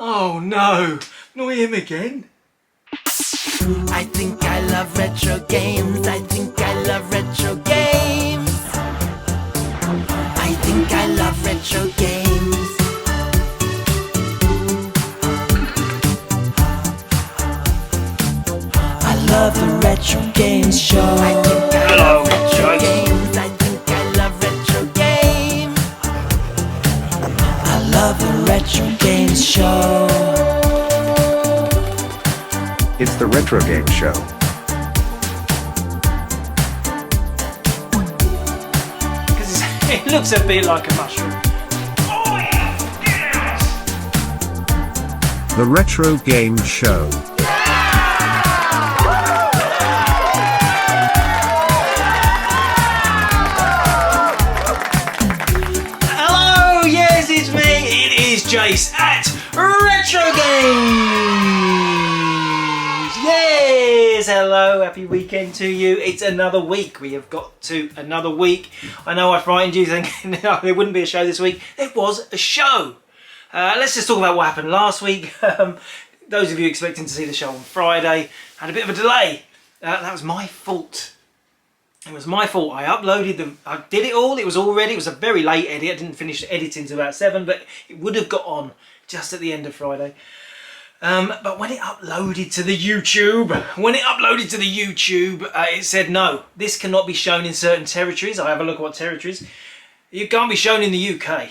Oh no, not him again. I think I love retro games. I think I love retro games. I think I love retro games. I love the Retro Games show. I think I love retro games. I think I love retro games. I love the Retro Games show. It's the Retrogames show. Because it looks a bit like a mushroom. Oh yes! The Retrogames show. Hello, yes, it's me. It is Jace at Retrogames. Yes, hello, happy weekend to you. It's another week. We have got to another week. I know I frightened you thinking no, there wouldn't be a show this week. There was a show. Let's just talk about what happened last week. Those of you expecting to see the show on Friday had a bit of a delay. That was my fault. It was my fault. I did it all. It was all ready. It was a very late edit. I didn't finish editing until about 7, but it would have got on just at the end of Friday. But when it uploaded to the YouTube, it said no, this cannot be shown in certain territories. I have a look at what territories. You can't be shown in the UK.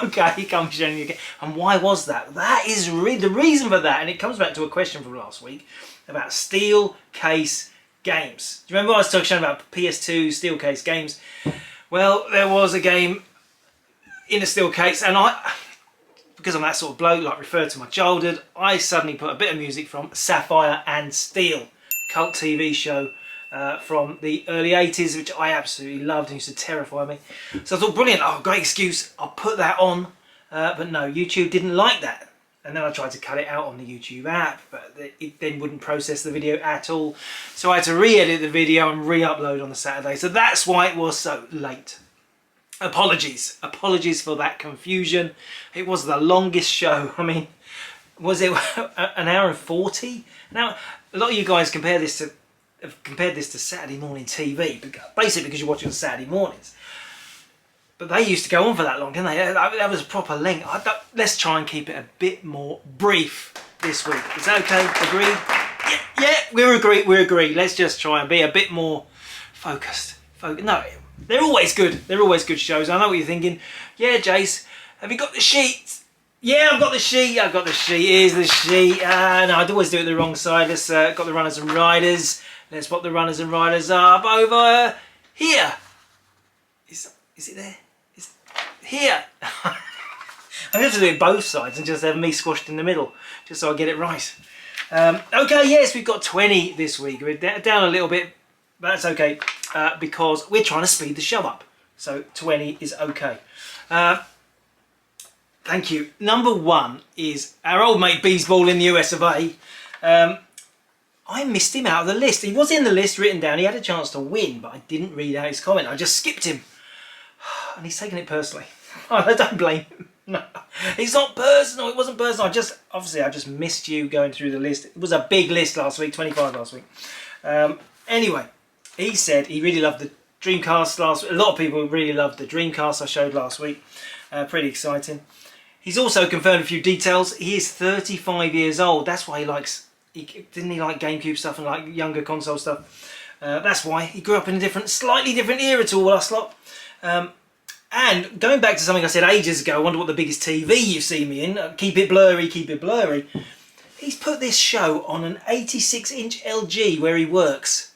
Okay, you can't be shown in the UK. And why was that? That is the reason for that, and it comes back to a question from last week about steel case games. Do you remember I was talking about PS2 steel case games? Well, there was a game in a steel case, and because I'm that sort of bloke, like referred to my childhood, I suddenly put a bit of music from Sapphire and Steel, cult TV show from the early 80s, which I absolutely loved and used to terrify me. So I thought, brilliant, oh, great excuse, I'll put that on. But no, YouTube didn't like that. And then I tried to cut it out on the YouTube app, but it then wouldn't process the video at all. So I had to re-edit the video and re-upload on the Saturday. So that's why it was so late. Apologies for that confusion. It was the longest show. I mean, was it an hour and 40? Now, a lot of you guys have compared this to Saturday morning TV, basically because you watch it on Saturday mornings. But they used to go on for that long, didn't they? That was a proper length. Let's try and keep it a bit more brief this week. Is that okay? Agreed? Yeah, we agree. Let's just try and be a bit more focused. No, they're always good. They're always good shows. I know what you're thinking. Yeah, Jace, have you got the sheet? Yeah, I've got the sheet. Here's the sheet. No, I'd always do it the wrong side. Let's got the runners and riders. Let's put the runners and riders up over here. Is it there? It's here. I'm going to do it both sides and just have me squashed in the middle, just so I get it right. Okay, yes, we've got 20 this week. We're down a little bit, but that's okay because we're trying to speed the show up. So 20 is okay. Thank you. Number 1 is our old mate Beesball in the US of A. I missed him out of the list. He was in the list written down. He had a chance to win, but I didn't read out his comment. I just skipped him. And he's taken it personally. I don't blame him. No, it's not personal. It wasn't personal. I just missed you going through the list. It was a big list last week, 25 last week. Anyway, he said he really loved the Dreamcast last week. A lot of people really loved the Dreamcast I showed last week. Pretty exciting. He's also confirmed a few details. He is 35 years old. That's why didn't he like GameCube stuff and like younger console stuff? That's why he grew up in a slightly different era to all us lot. And going back to something I said ages ago, I wonder what the biggest TV you've seen me in. Keep it blurry, keep it blurry. He's put this show on an 86-inch LG where he works.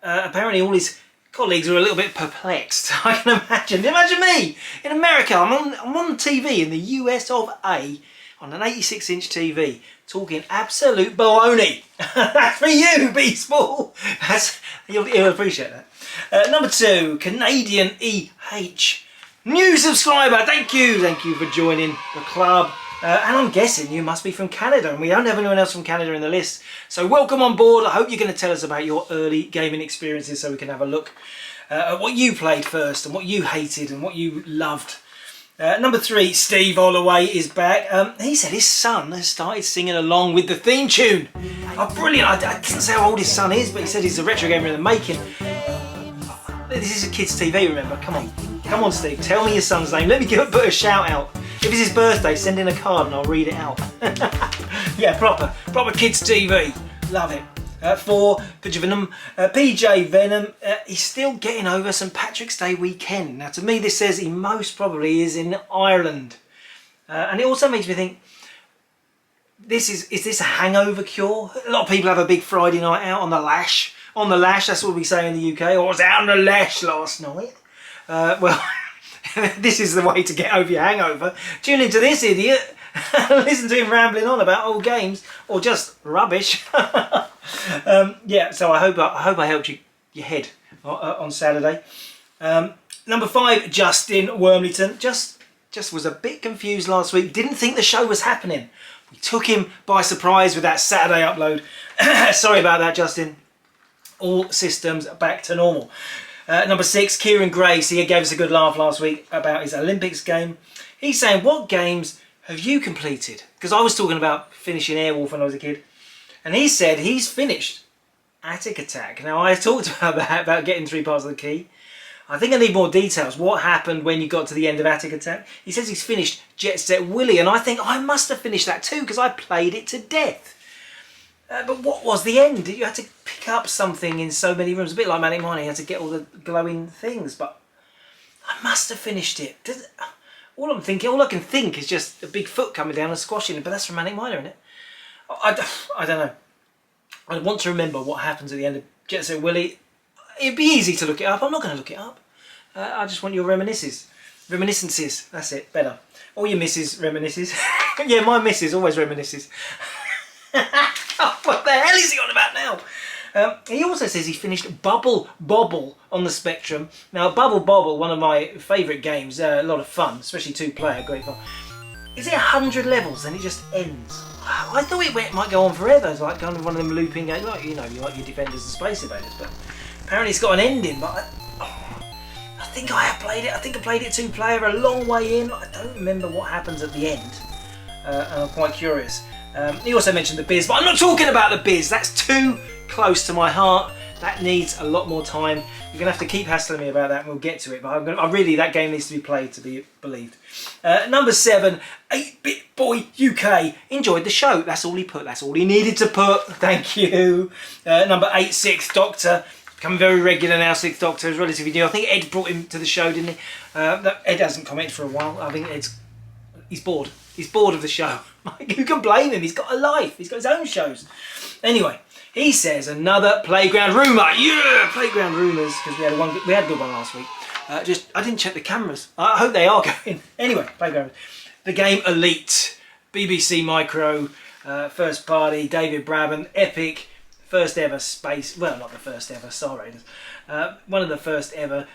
Apparently all his colleagues are a little bit perplexed. I can imagine. Imagine me in America. I'm on TV in the US of A on an 86-inch TV talking absolute baloney. That's for you, Beastball. You'll appreciate that. Number 2, Canadian EH. New subscriber, thank you for joining the club. And I'm guessing you must be from Canada, and we don't have anyone else from Canada in the list. So welcome on board. I hope you're going to tell us about your early gaming experiences so we can have a look at what you played first and what you hated and what you loved. Number 3, Steve Holloway is back. He said his son has started singing along with the theme tune. Oh, brilliant. I didn't say how old his son is, but he said he's a retro gamer in the making. This is a kids' TV, remember? Come on. Come on, Steve. Tell me your son's name. Let me put a shout out. If it's his birthday, send in a card and I'll read it out. Yeah, proper kids' TV. Love it. 4, PJ Venom, he's still getting over St Patrick's Day weekend. Now to me this says he most probably is in Ireland. And it also makes me think, is this a hangover cure? A lot of people have a big Friday night out on the lash. On the lash, that's what we say in the UK. Or I was out on the lash last night. Well, this is the way to get over your hangover. Tune into this idiot. Listen to him rambling on about old games or just rubbish. Yeah, so I hope I helped your head on Saturday. Number 5, Justin Wormleyton. Just was a bit confused last week. Didn't think the show was happening. We took him by surprise with that Saturday upload. Sorry about that, Justin. All systems back to normal. Number 6, Kieran Grace. He gave us a good laugh last week about his Olympics game. He's saying, what games have you completed? Because I was talking about finishing Airwolf when I was a kid. And he said he's finished Attic Attack. Now I talked about that, about getting 3 parts of the key. I think I need more details. What happened when you got to the end of Attic Attack? He says he's finished Jet Set Willy. And I think I must have finished that too because I played it to death. But what was the end? You had to pick up something in so many rooms. A bit like Manic Miner, you had to get all the glowing things. But I must have finished it. All I can think is just a big foot coming down and squashing it. But that's from Manic Miner, isn't it? I don't know. I want to remember what happens at the end of Jet Set Willy. It'd be easy to look it up. I'm not going to look it up. I just want your reminiscences. That's it. Better. All your misses reminisces. Yeah, my missus always reminisces. What the hell is he on about now? He also says he finished Bubble Bobble on the Spectrum. Now, Bubble Bobble, one of my favourite games, a lot of fun, especially 2-player, great fun. Is it 100 levels and it just ends? I thought it might go on forever. It's like kind of one of them looping games, like you like your Defenders and Space Invaders. But apparently it's got an ending. But I think I have played it. I think I played it 2-player a long way in. I don't remember what happens at the end. And I'm quite curious. He also mentioned the Biz, but I'm not talking about the Biz. That's too close to my heart. That needs a lot more time. You're going to have to keep hassling me about that and we'll get to it. But that game needs to be played to be believed. Number 7, 8-Bit Boy UK. Enjoyed the show. That's all he put. That's all he needed to put. Thank you. Number 8, 6th Doctor. Becoming very regular now, 6th Doctor is relatively new. I think Ed brought him to the show, didn't he? Ed hasn't commented for a while. I think he's bored. He's bored of the show. Who can blame him? He's got a life. He's got his own shows. Anyway, he says another Playground rumour. Yeah, Playground rumours, because we had a good one last week. I didn't check the cameras. I hope they are going. Anyway, Playground. The game Elite, BBC Micro, first party, David Brabham, Epic, first ever space. Well, not the first ever, Star Raiders. One of the first ever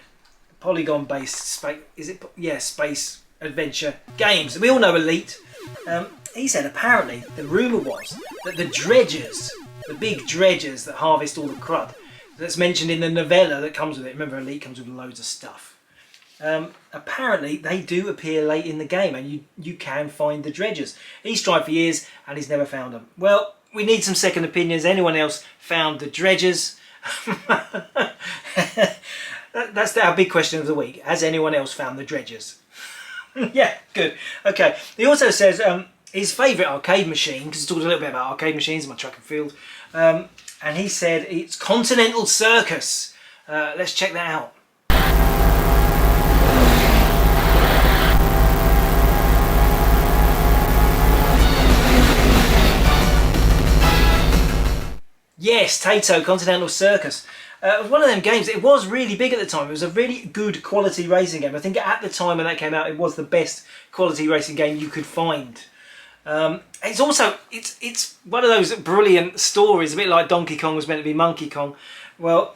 polygon-based space. Is it? Yeah, space adventure games. We all know Elite. He said apparently the rumour was that the dredgers, the big dredgers that harvest all the crud, that's mentioned in the novella that comes with it. Remember, Elite comes with loads of stuff. Apparently they do appear late in the game and you can find the dredgers. He's tried for years and he's never found them. Well, we need some second opinions. Anyone else found the dredgers? That's our big question of the week. Has anyone else found the dredgers? Yeah, good. Okay. He also says his favourite arcade machine, because he talked a little bit about arcade machines in my track and field, and he said it's Continental Circus. Let's check that out. Yes, Tato, Continental Circus. It was one of them games. It was really big at the time. It was a really good quality racing game. I think at the time when that came out, it was the best quality racing game you could find. It's also it's one of those brilliant stories, a bit like Donkey Kong was meant to be Monkey Kong. Well,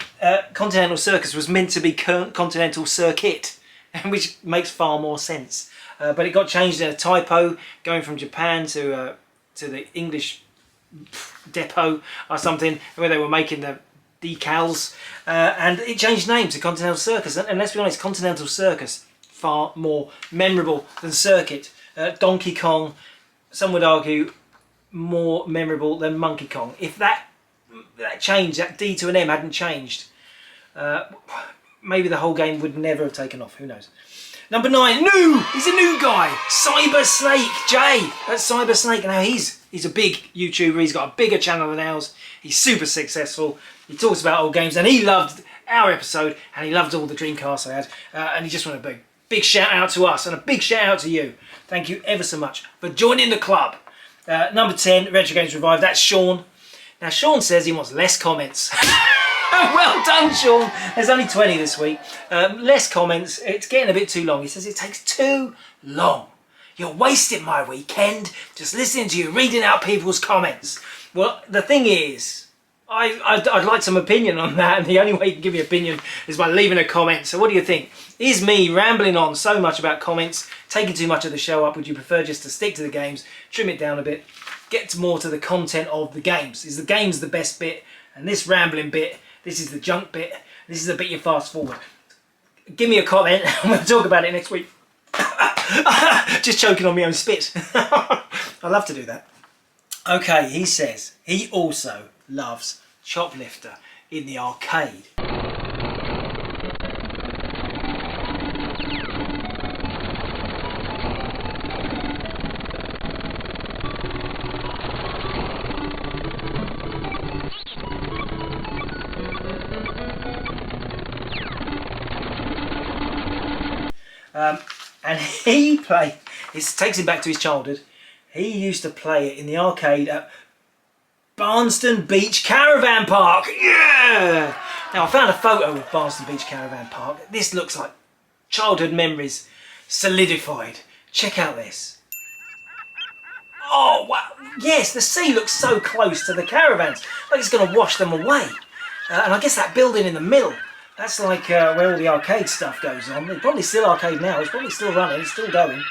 Continental Circus was meant to be Continental Circuit, which makes far more sense. But it got changed in a typo, going from Japan to the English depot or something, where they were making the decals, and it changed name to Continental Circus. And let's be honest, Continental Circus far more memorable than Circuit. Donkey Kong, some would argue, more memorable than Monkey Kong. If that changed, that D to an M hadn't changed, maybe the whole game would never have taken off. Who knows? Number 9, new! He's a new guy! Cyber Snake Jay! That's Cyber Snake. Now he's a big YouTuber, he's got a bigger channel than ours, he's super successful, he talks about old games, and he loved our episode, and he loved all the Dreamcasts I had, and he just wanted a big shout out to us, and a big shout out to you. Thank you ever so much for joining the club. Number 10, Retrogames Revived, that's Sean. Now Sean says he wants less comments. Well done, Sean. There's only 20 this week. Less comments. It's getting a bit too long. He says it takes too long. You're wasting my weekend just listening to you reading out people's comments. Well, the thing is, I'd like some opinion on that, and the only way you can give me opinion is by leaving a comment. So what do you think? Is me rambling on so much about comments taking too much of the show up? Would you prefer just to stick to the games, trim it down a bit, get more to the content of the games? Is the games the best bit, and this rambling bit, this is the junk bit, this is the bit you fast forward? Give me a comment, I'm going to talk about it next week. Just choking on my own spit. I love to do that. Okay, he says he also loves Choplifter in the arcade. And it takes him back to his childhood. He used to play it in the arcade at Barnston Beach Caravan Park. Yeah! Now I found a photo of Barnston Beach Caravan Park. This looks like childhood memories solidified. Check out this. Oh, wow. Yes, the sea looks so close to the caravans. Like it's going to wash them away. And I guess that building in the middle, that's like where all the arcade stuff goes on. It's probably still arcade now. It's probably still running. It's still going.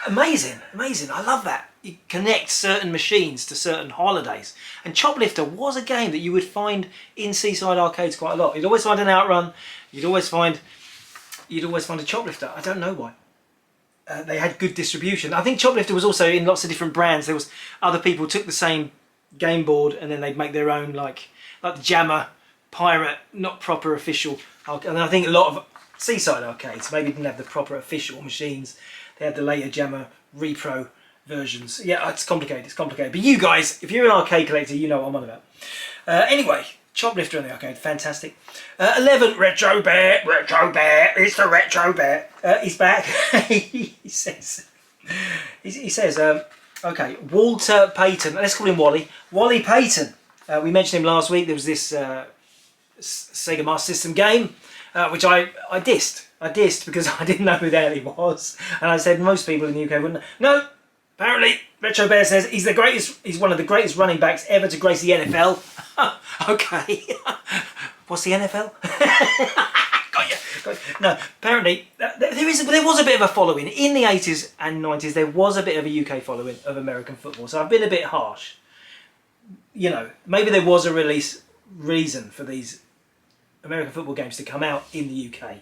Amazing, amazing. I love that. You connect certain machines to certain holidays. And Choplifter was a game that you would find in seaside arcades quite a lot. You'd always find an Outrun. You'd always find a Choplifter. I don't know why. They had good distribution. I think Choplifter was also in lots of different brands. There was other people took the same game board and then they'd make their own, like the Jammer, Pirate, not proper official. And I think a lot of seaside arcades maybe didn't have the proper official machines. They had the later Jammer Repro versions. Yeah, it's complicated, it's complicated. But you guys, if you're an arcade collector, you know what I'm on about. Anyway, Choplifter in the arcade, fantastic. 11, Retro Bear, it's the Retro Bear. He's back. he says, okay, Walter Payton, let's call him Wally. Wally Payton. We mentioned him last week. There was this Sega Master System game, which I dissed. I dissed because I didn't know who the hell he was. And I said most people in the UK wouldn't know. No, apparently Retro Bear says he's the greatest. He's one of the greatest running backs ever to grace the NFL. Okay. What's the NFL? Got you. No, apparently there was a bit of a following. In the 80s and 90s, there was a bit of a UK following of American football. So I've been a bit harsh. You know, maybe there was a release reason for these American football games to come out in the UK.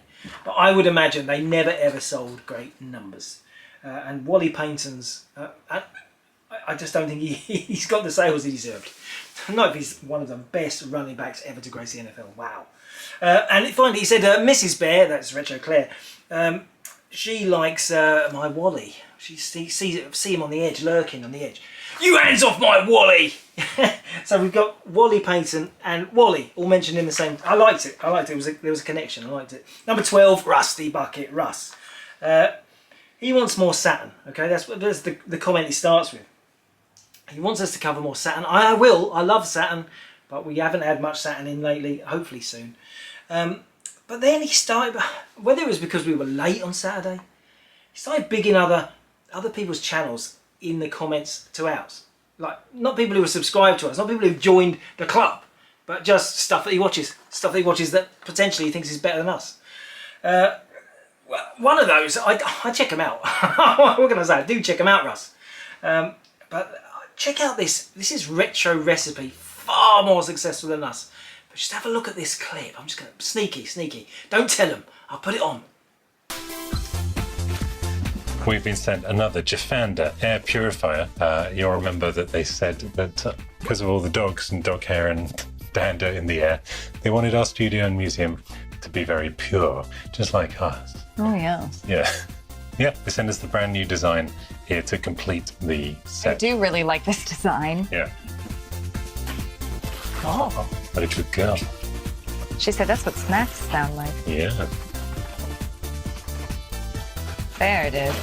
But I would imagine they never ever sold great numbers. And Wally Payton's, I just don't think he's got the sales he deserved. Not if he's one of the best running backs ever to grace the NFL. Wow. And finally he said, Mrs. Bear, that's Retro Claire, she likes my Wally. She see him on the edge, lurking on the edge. You hands off my Wally! So we've got Wally Payton and Wally all mentioned in the same. I liked it. There was a connection. I liked it. Number 12, Rusty Bucket Russ. He wants more Saturn. Okay, that's the comment he starts with. He wants us to cover more Saturn. I will. I love Saturn, but we haven't had much Saturn in lately. Hopefully soon. But then he started. Whether it was because we were late on Saturday, he started bigging other people's channels in the comments to ours. Like, not people who are subscribed to us, not people who've joined the club, but just stuff that he watches. Stuff that he watches that potentially he thinks is better than us. One of those, I check them out. What can I say? I do check them out, Russ. But check out this. This is Retro Recipe, far more successful than us. But just have a look at this clip. I'm just going to... Sneaky. Don't tell him. I'll put it on. we've been sent another Jafander air purifier. You'll remember that they said that because of all the dogs and dog hair and dander in the air, they wanted our studio and museum to be very pure, just like us. Oh, yeah. Yeah. Yeah, they sent us the brand new design here to complete the I set. do really like this design. Yeah. Oh, what a good girl. She said that's what snacks sound like. Yeah. There it is.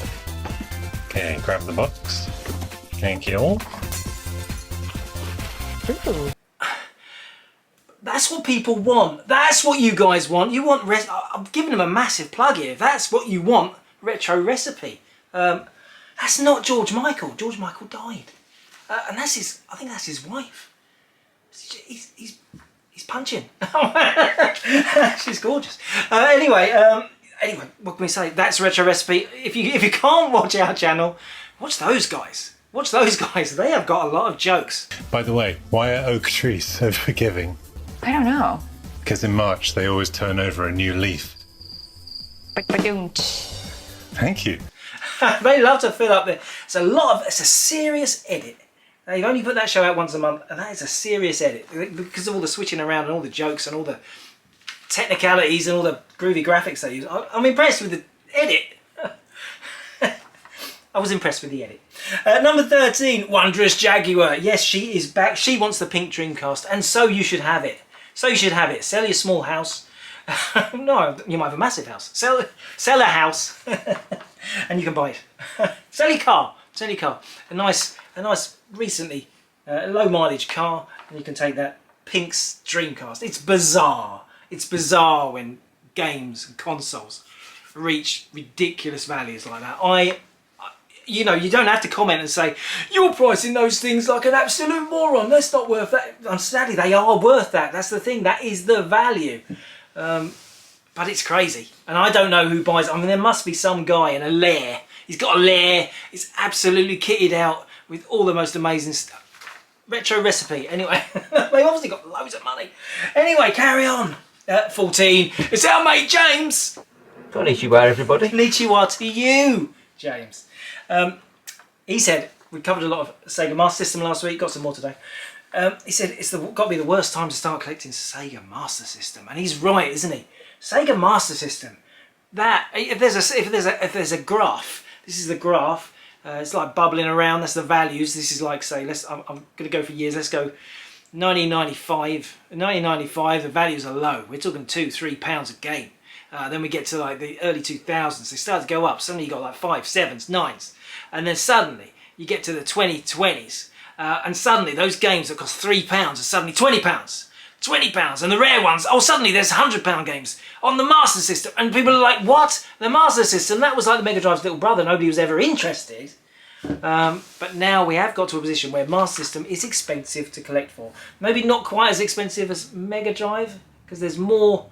Okay, grab the box. Thank you. Ooh. That's what people want. That's what you guys want. You want... I'm giving them a massive plug here. That's what you want. Retro Recipe. That's not George Michael. George Michael died. And that's his... I think that's his wife. He's punching. She's gorgeous. Anyway, what can we say? That's Retro Recipe. If you can't watch our channel, watch those guys. Watch those guys. They have got a lot of jokes. By the way, why are oak trees so forgiving? I don't know. Because in March they always turn over a new leaf. Ba-ba-doom. Thank you. They love to fill up there. It's a serious edit. They've only put that show out once a month, and that is a serious edit because of all the switching around and all the jokes and all the technicalities and all the groovy graphics they use. I'm impressed with the edit. I was impressed with the edit. Number 13, Wondrous Jaguar. Yes, she is back. She wants the pink Dreamcast, and so you should have it. So you should have it. Sell your small house. No, you might have a massive house. Sell a house, and you can buy it. Sell your car. Sell your car. A nice recently low mileage car, and you can take that pink's Dreamcast. It's bizarre. It's bizarre when games and consoles reach ridiculous values like that. You know, you don't have to comment and say, you're pricing those things like an absolute moron. That's not worth that. Sadly, they are worth that. That's the thing. That is the value. But it's crazy. And I don't know who buys it. I mean, there must be some guy in a lair. He's got a lair. It's absolutely kitted out with all the most amazing stuff. Retro Recipe. Anyway, they've obviously got loads of money. Anyway, carry on. 14. It's our mate James. Konnichiwa, everybody. Konnichiwa to you, James. He said, we covered a lot of Sega Master System last week, got some more today. He said it's got to be the worst time to start collecting Sega Master System, and he's right, isn't he? Sega Master System. That if there's a graph, this is the graph. It's like bubbling around. That's the values. This is like, say, I'm going to go for years. Let's go 1995. In 1995, the values are low. We're talking £2-3 a game. Then we get to like the early 2000s. They start to go up. Suddenly you got like 5s, 7s, 9s, and then suddenly you get to the 2020s, and suddenly those games that cost £3 are suddenly £20, £20, and the rare ones. Oh, suddenly there's £100 games on the Master System, and people are like, "What? The Master System? That was like the Mega Drive's little brother. Nobody was ever interested." But now we have got to a position where Master System is expensive to collect for. Maybe not quite as expensive as Mega Drive because there's more.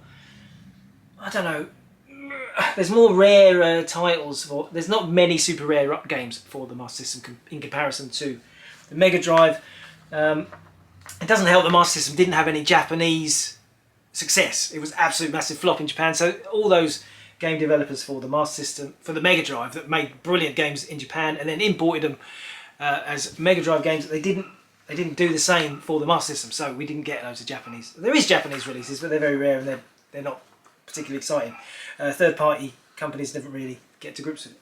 I don't know. There's more rare titles for. There's not many super rare games for the Master System in comparison to the Mega Drive. It doesn't help the Master System didn't have any Japanese success. It was absolute massive flop in Japan. So all those game developers for the Master System, for the Mega Drive, that made brilliant games in Japan and then imported them as Mega Drive games, they didn't do the same for the Master System. So we didn't get loads of Japanese. There is Japanese releases, but they're very rare and they're not particularly exciting. Third-party companies never really get to grips with it.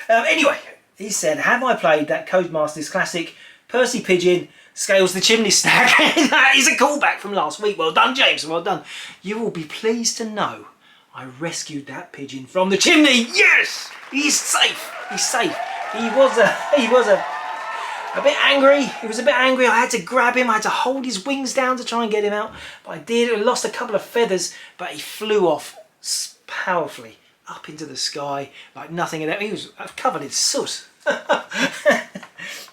Anyway, he said, have I played that Codemasters classic Percy Pigeon Scales the Chimney Stack? That is a callback from last week. Well done, James, well done. You will be pleased to know I rescued that pigeon from the chimney. Yes! He's safe. He's safe. He was a bit angry. He was a bit angry. I had to grab him. I had to hold his wings down to try and get him out. But I did. I lost a couple of feathers, but he flew off powerfully up into the sky like nothing. He was covered in soot.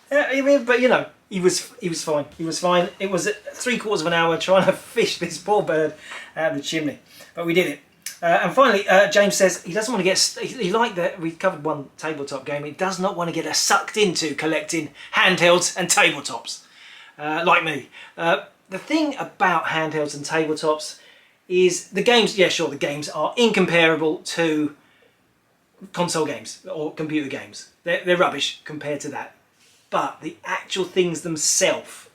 But you know, he was fine. He was fine. It was 3/4 of an hour trying to fish this poor bird out of the chimney, but we did it. And finally, James says he doesn't want to get. He liked that we covered one tabletop game. He does not want to get sucked into collecting handhelds and tabletops, like me. The thing about handhelds and tabletops is the games. Yeah, sure, the games are incomparable to console games or computer games. They're rubbish compared to that. But the actual things themselves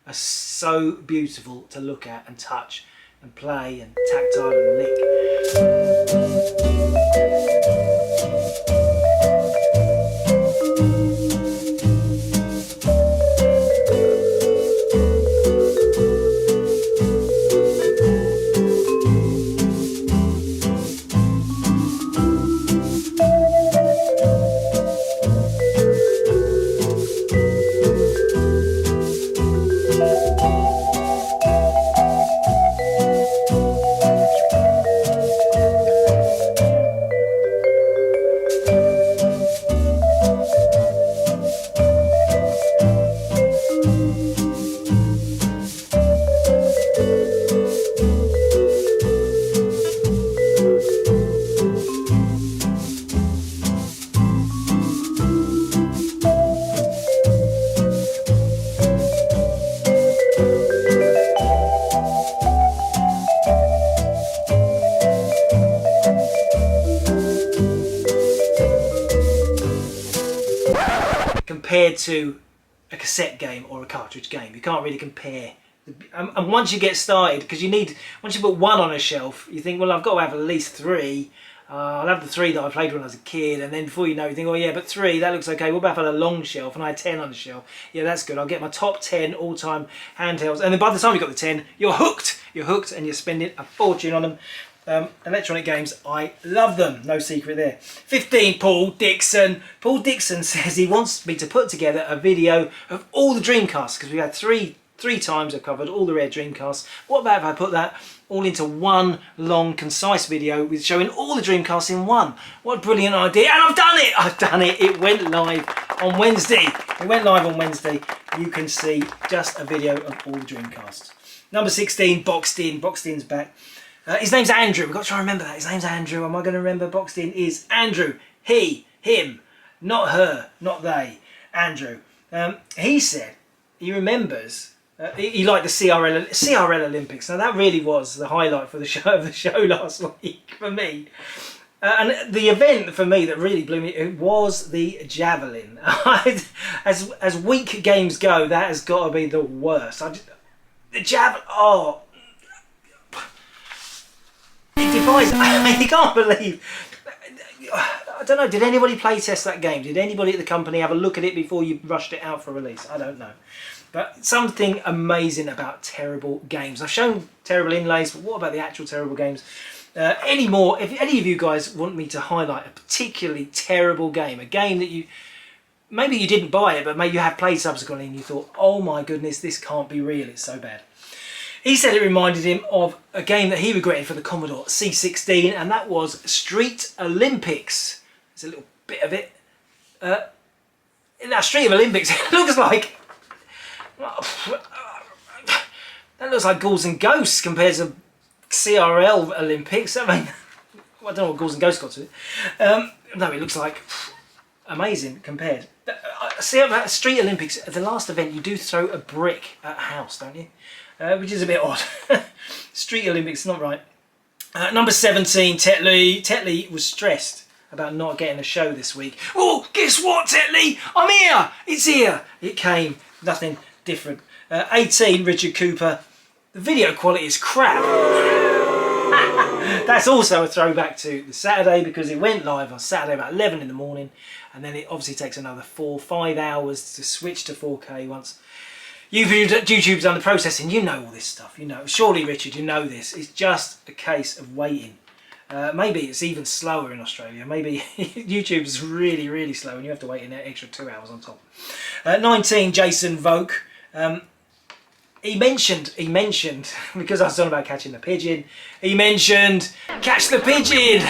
are so beautiful to look at and touch and play and tactile and lick. Compared to a cassette game or a cartridge game, you can't really compare. And once you get started, because once you put one on a shelf, you think, well, I've got to have at least 3. I'll have the 3 that I played when I was a kid, and then before you know, you think, oh yeah, but 3, that looks okay. What about if I had a long shelf and I had 10 on the shelf? Yeah, that's good. I'll get my top 10 all-time handhelds, and then by the time you've got the 10, you're hooked. You're hooked, and you're spending a fortune on them. Electronic games, I love them, no secret there. 15, Paul Dixon. Paul Dixon says he wants me to put together a video of all the Dreamcasts, because we had three times I've covered all the rare Dreamcasts. What about if I put that all into one long, concise video with showing all the Dreamcasts in one? What a brilliant idea, and I've done it! I've done it! It went live on Wednesday. It went live on Wednesday. You can see just a video of all the Dreamcasts. Number 16, Boxed In. Boxed In's back. His name's Andrew. We've got to try and remember that. His name's Andrew. Am I going to remember? Boxed In is Andrew. He, him, not her, not they. Andrew. He said he remembers. He liked the CRL Olympics. Now that really was the highlight for the show last week for me. And the event for me that really blew me, it was the javelin. As weak games go, that has got to be the worst. The javelin. Oh. It defies. You can't believe. I don't know. Did anybody play test that game? Did anybody at the company have a look at it before you rushed it out for release? I don't know. But something amazing about terrible games. I've shown terrible inlays, but what about the actual terrible games? If any of you guys want me to highlight a particularly terrible game, a game that maybe you didn't buy it, but maybe you have played subsequently and you thought, oh my goodness, this can't be real. It's so bad. He said it reminded him of a game that he regretted for the Commodore C16, and that was Street Olympics. There's a little bit of it. In that Street Olympics, it looks like... that looks like Ghouls and Ghosts compared to CRL Olympics. I mean, I don't know what Ghouls and Ghosts got to it. No, it looks like amazing compared. See, at Street Olympics, at the last event, you do throw a brick at a house, don't you? Which is a bit odd. Street Olympics, not right. Number 17, Tetley. Tetley was stressed about not getting a show this week. Oh, guess what, Tetley? I'm here. It's here. It came. Nothing different. 18, Richard Cooper. The video quality is crap. That's also a throwback to the Saturday, because it went live on Saturday about 11 in the morning, and then it obviously takes another 4-5 hours to switch to 4K once YouTube's done the processing. You know all this stuff, you know. Surely, Richard, you know this. It's just a case of waiting. Maybe it's even slower in Australia. Maybe YouTube's really, really slow and you have to wait an extra 2 hours on top. 19, Jason Voke. He mentioned, because I was talking about catching the pigeon, he mentioned Catch the Pigeon.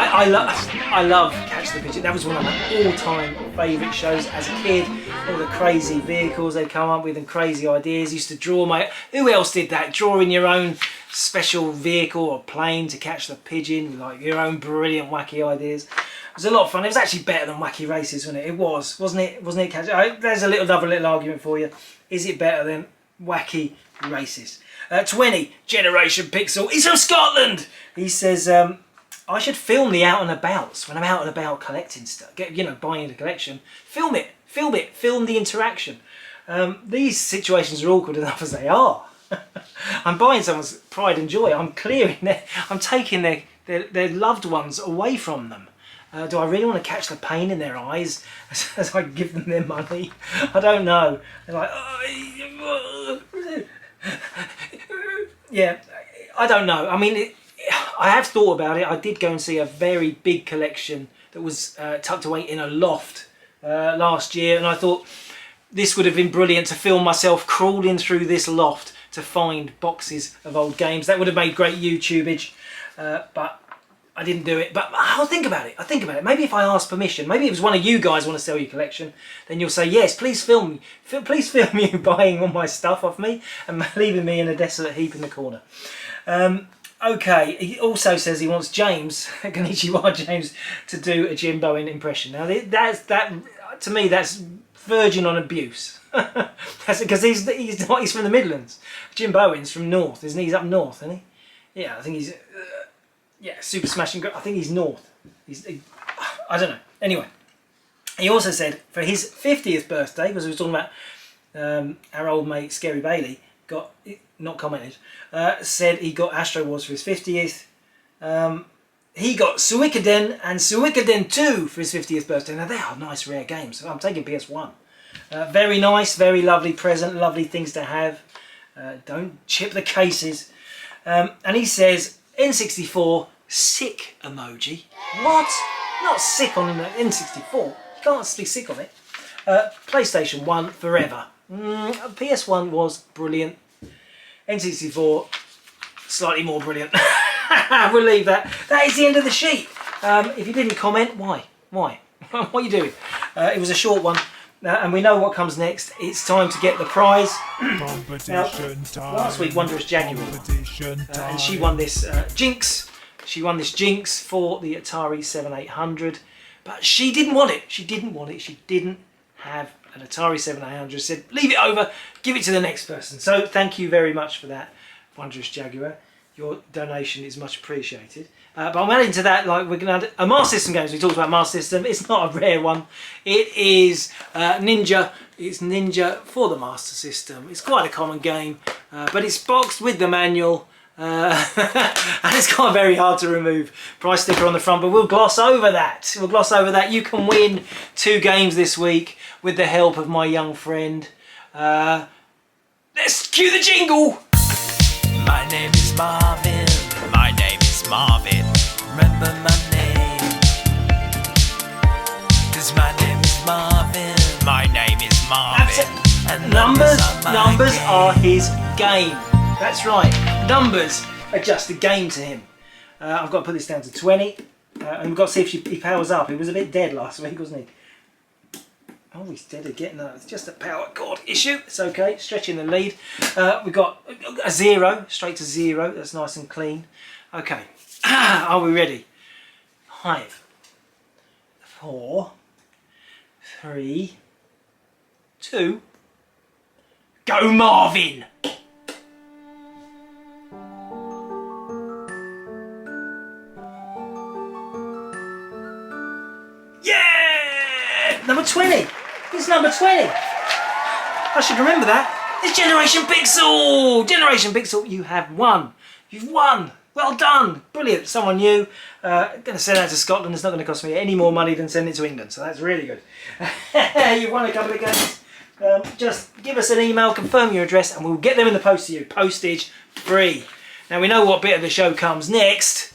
I love Catch the Pigeon. That was one of my all-time favourite shows as a kid. All the crazy vehicles they'd come up with and crazy ideas. Used to draw who else did that? Drawing your own special vehicle or plane to catch the pigeon with like your own brilliant wacky ideas. It was a lot of fun. It was actually better than Wacky Races, wasn't it? It was, wasn't it? Wasn't it? There's another little argument for you. Is it better than wacky racist. 20, Generation Pixel. He's from Scotland. He says, I should film the out and abouts when I'm out and about collecting stuff. Buying a collection. Film it. Film the interaction. These situations are awkward enough as they are. I'm buying someone's pride and joy. I'm taking their loved ones away from them. Do I really want to catch the pain in their eyes as I give them their money? I don't know. They're like, yeah, I don't know. I mean, I have thought about it. I did go and see a very big collection that was tucked away in a loft last year, and I thought this would have been brilliant to film myself crawling through this loft to find boxes of old games. That would have made great YouTubeage, but I didn't do it. But I'll think about it. Maybe if I ask permission, maybe if it was one of you guys want to sell your collection, then you'll say, yes, please film me. Please film you buying all my stuff off me and leaving me in a desolate heap in the corner. Okay, he also says he wants James, Konnichiwa James, to do a Jim Bowen impression. Now, to me, that's verging on abuse. Because he's from the Midlands. Jim Bowen's from North, isn't he? He's up north, isn't he? Yeah, I think he's Super Smashing. I think he's North. I don't know. Anyway, he also said for his 50th birthday, because we were talking about our old mate Scary Bailey, got not commented. Said he got Astro Wars for his 50th. He got Suikoden and Suikoden 2 for his 50th birthday. Now they are nice rare games. I'm taking PS1. Very nice, very lovely present, lovely things to have. Don't chip the cases. And he says, N64, sick emoji. What? Not sick on the N64. You can't be sick on it. PlayStation 1, forever. PS1 was brilliant. N64, slightly more brilliant. We'll leave that. That is the end of the sheet. If you didn't comment, why? What are you doing? It was a short one. And we know what comes next. It's time to get the prize. Now, last week, Wondrous Jaguar, and she won this Jinx. She won this Jinx for the Atari 7800, but she didn't want it. She didn't have an Atari 7800. Said, leave it over, give it to the next person. So thank you very much for that, Wondrous Jaguar. Your donation is much appreciated. But I'm adding to that, like, we're going to add a Master System games. We talked about Master System. It's not a rare one. It is Ninja. It's Ninja for the Master System. It's quite a common game, but it's boxed with the manual. And it's quite very hard to remove. Price sticker on the front, but we'll gloss over that. You can win 2 games this week with the help of my young friend. Let's cue the jingle. My name is Marvin. My name is Marvin. Remember my name. 'Cause my name is Marvin. My name is Marvin. And numbers are his game. That's right. Numbers are just a game to him. I've got to put this down to 20. And we've got to see if he powers up. He was a bit dead last week, wasn't he? Oh, he's dead again. No, it's just a power cord issue. It's okay. Stretching the lead. We've got a 0, straight to 0. That's nice and clean. Okay. Are we ready? 5, 4, 3, 2. Go, Marvin! Yeah! Number 20. It's number 20. I should remember that. It's Generation Pixel. Generation Pixel, you have won. You've won. Well done. Brilliant. Someone new. Going to send that to Scotland. It's not going to cost me any more money than sending it to England. So that's really good. You've won a couple of games. Just give us an email, confirm your address, and we'll get them in the post to you. Postage free. Now we know what bit of the show comes next.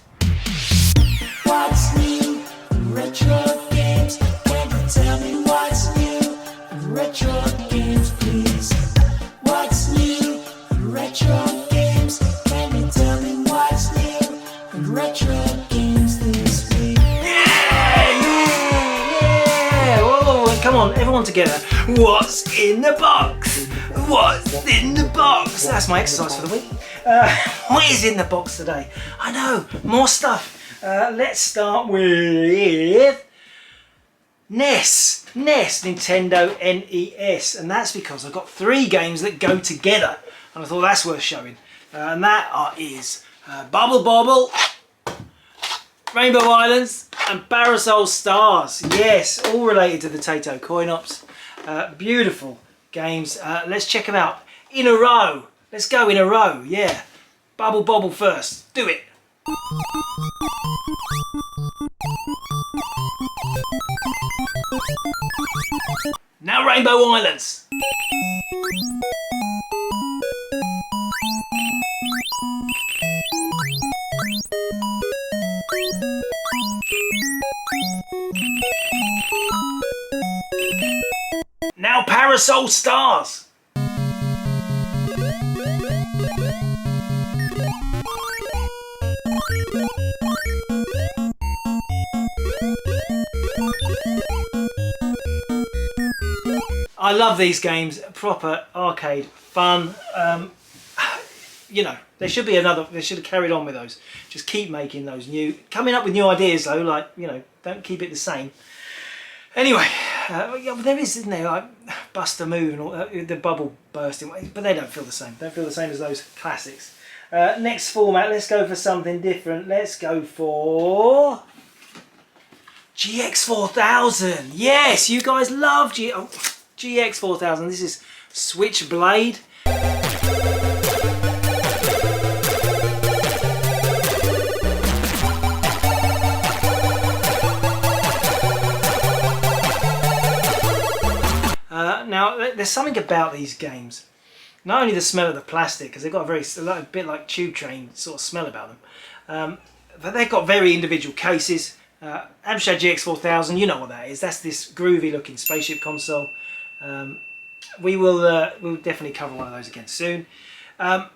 What's new? Retro games. Can you tell me what's new? Retro games, please. What's new? Retro games. Can you tell me what's new? Retro games this week. Yeah! Whoa, come on, everyone together. What's in the box? What's in the box? That's my exercise for the week. What is in the box today? I know, more stuff. Let's start with NES, Nintendo NES, and that's because I've got 3 games that go together, and I thought that's worth showing. And that is Bubble Bobble, Rainbow Islands, and Parasol Stars. Yes, all related to the Taito coin-ops. Beautiful games. Let's check them out in a row. Let's go in a row, yeah. Bubble Bobble first. Do it. Now Rainbow Islands. Now Parasol Stars. I love these games, proper arcade fun. You know, there should be another, they should have carried on with those. Just keep making those new, coming up with new ideas though, like, you know, don't keep it the same. Anyway, yeah, there is, isn't there, like Bust a Move and all the bubble bursting, but they don't feel the same. Don't feel the same as those classics. Next format, let's go for something different. Let's go for GX4000. Yes, you guys love GX4000. This is Switchblade. Now, there's something about these games. Not only the smell of the plastic, because they've got a bit like Tube Train sort of smell about them, but they've got very individual cases. Amstrad GX4000, you know what that is. That's this groovy looking spaceship console. We'll definitely cover one of those again soon. But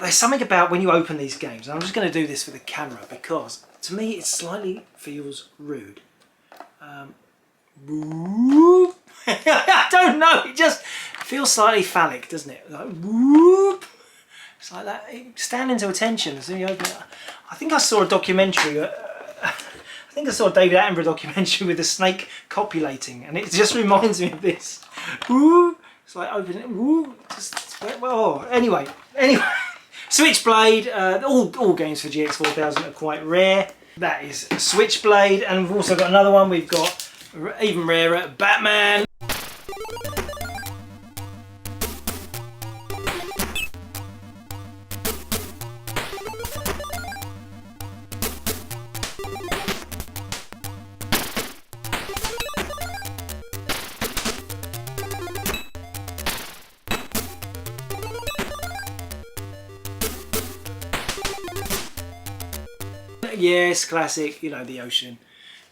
there's something about when you open these games, and I'm just going to do this for the camera because to me it slightly feels rude. I don't know, it just feels slightly phallic, doesn't it? Like, whoop. It's like that, standing to attention as soon as you open it. I think I saw a documentary, I think I saw a David Attenborough documentary with a snake copulating, and it just reminds me of this. Woo. It's like opening it, woo. Well, anyway. Switchblade, all games for GX4000 are quite rare. That is Switchblade, and we've also got another one. We've got even rarer, Batman. Yes, classic, you know, the ocean.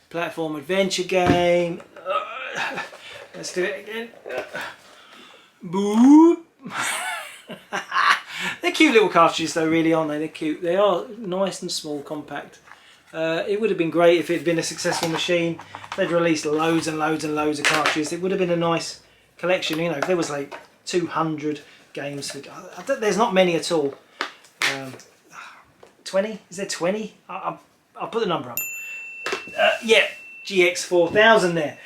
Platform adventure game. Let's do it again. Boop. They're cute little cartridges though, really, aren't they? They're cute. They are nice and small, compact. It would have been great if it had been a successful machine. They'd released loads and loads and loads of cartridges. It would have been a nice collection, you know, if there was like 200 games. There's not many at all. 20? Is there 20? I'll put the number up. Yeah, GX4000 there.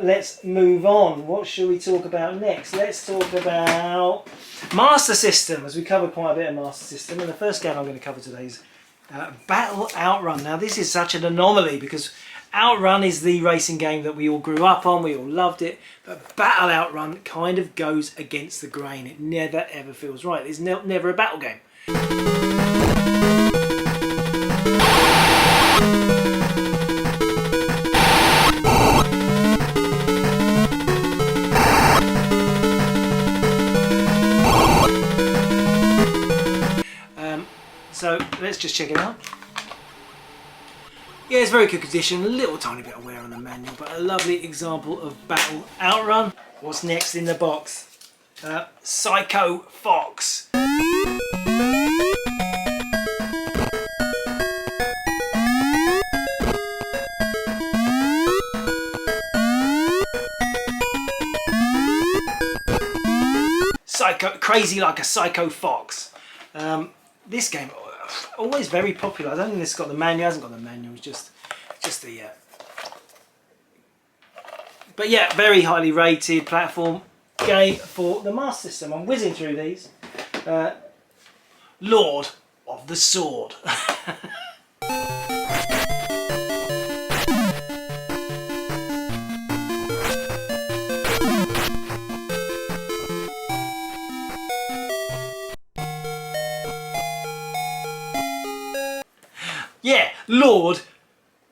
Let's move on. What should we talk about next? Let's talk about Master System, as we covered quite a bit of Master System. And the first game I'm going to cover today is Battle Outrun. Now this is such an anomaly because Outrun is the racing game that we all grew up on, we all loved it, but Battle Outrun kind of goes against the grain. It never ever feels right. It's never a battle game. So let's just check it out. Yeah, it's very good condition, a little tiny bit of wear on the manual, but a lovely example of Battle Outrun. What's next in the box? Psycho Fox. Crazy like a Psycho Fox. This game, always very popular. I don't think this has got the manual. It hasn't got the manual. It's just the But yeah, very highly rated platform game for the Master System. I'm whizzing through these. Lord of the Sword. Yeah, Lord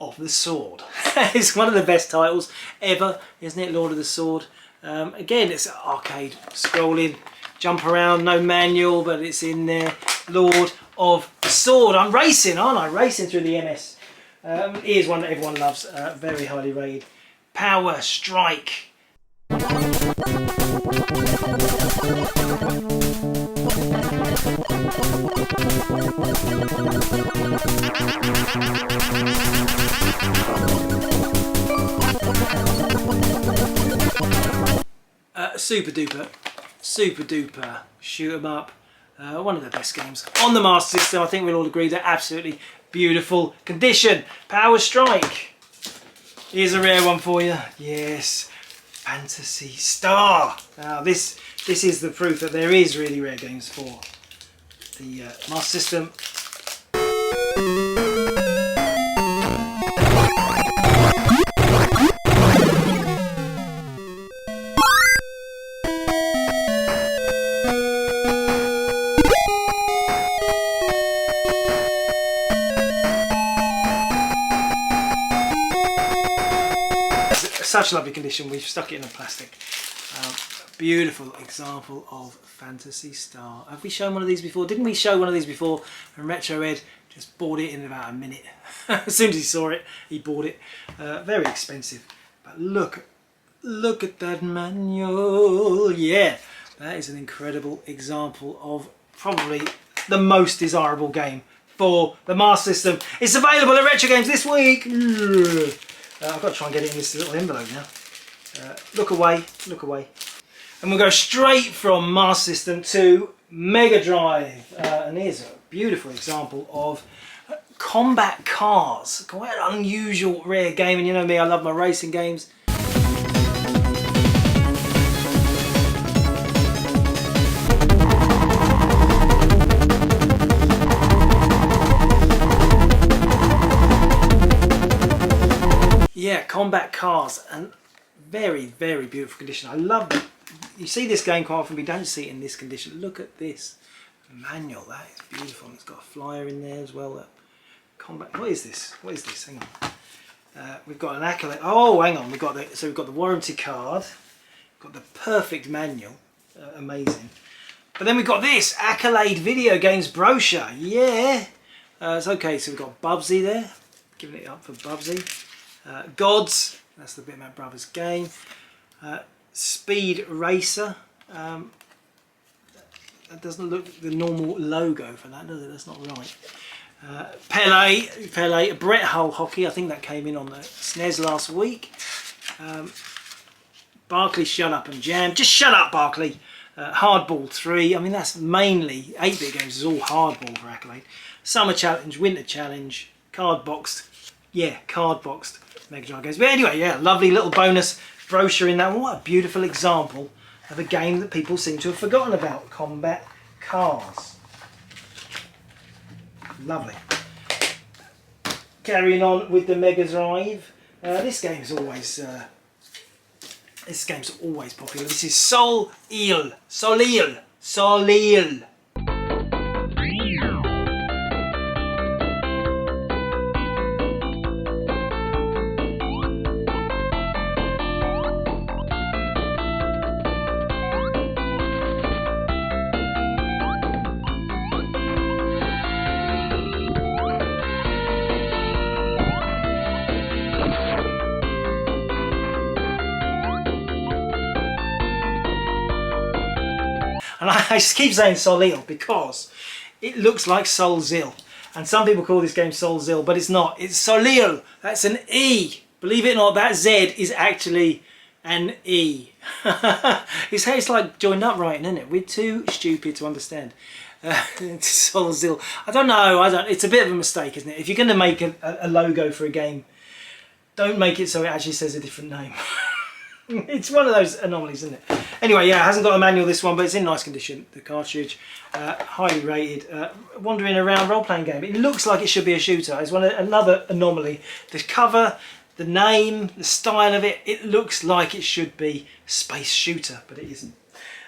of the Sword. It's one of the best titles ever, isn't it? Lord of the Sword. Again, it's arcade scrolling, jump around, no manual, but it's in there. Lord of the Sword. I'm racing, aren't I? Racing through the MS. Here's one that everyone loves, very highly rated. Power Strike. Super duper shoot 'em up. One of the best games on the Master System. I think we'll all agree they're absolutely beautiful condition. Power Strike. Here's a rare one for you. Yes, Fantasy Star. Now this is the proof that there is really rare games for the Master System. Such lovely condition. We've stuck it in a plastic. Beautiful example of Fantasy Star. Have we shown one of these before? Didn't we show one of these before? And Retro Ed just bought it in about a minute. As soon as he saw it, he bought it. Very expensive, but look at that manual. Yeah, that is an incredible example of probably the most desirable game for the Master System. It's available at Retrogames this week. I've got to try and get it in this little envelope now. Look away. And we'll go straight from Master System to Mega Drive. And here's a beautiful example of Combat Cars. Quite an unusual, rare game. And you know me, I love my racing games. Yeah, Combat Cars, and very, very beautiful condition. I love that. You see this game quite often, we don't see it in this condition. Look at this manual, that is beautiful. It's got a flyer in there as well. Combat, what is this? Hang on. We've got an accolade. Oh, hang on. We've got the warranty card. Got the perfect manual. Amazing. But then we've got this accolade video games brochure. Yeah. It's okay. So we've got Bubsy there. Giving it up for Bubsy. Gods, that's the Bitmap Brothers game. Speed Racer. That doesn't look the normal logo for that, does it? That's not right. Pele, Brett Hull Hockey. I think that came in on the SNES last week. Barkley, Shut Up and Jam. Just shut up, Barkley. Hardball 3. I mean, that's mainly 8-bit games. Is all hardball for accolade. Summer Challenge, Winter Challenge, card boxed. Yeah, card boxed Mega Drive games. But anyway, yeah, lovely little bonus brochure in that one. What a beautiful example of a game that people seem to have forgotten about. Combat Cars. Lovely. Carrying on with the Mega Drive. This game's always popular. This is Sol Il. And I just keep saying Solil because it looks like Solzil. And some people call this game Solzil, but it's not. It's Solil. That's an E. Believe it or not, that Z is actually an E. It's like joined up writing, isn't it? We're too stupid to understand. Solzil. I don't know. It's a bit of a mistake, isn't it? If you're going to make a logo for a game, don't make it so it actually says a different name. It's one of those anomalies, isn't it? Anyway, yeah, it hasn't got a manual, this one, but it's in nice condition, the cartridge. Highly rated. Wandering around role-playing game. It looks like it should be a shooter. It's another anomaly. The cover, the name, the style of it, it looks like it should be space shooter, but it isn't.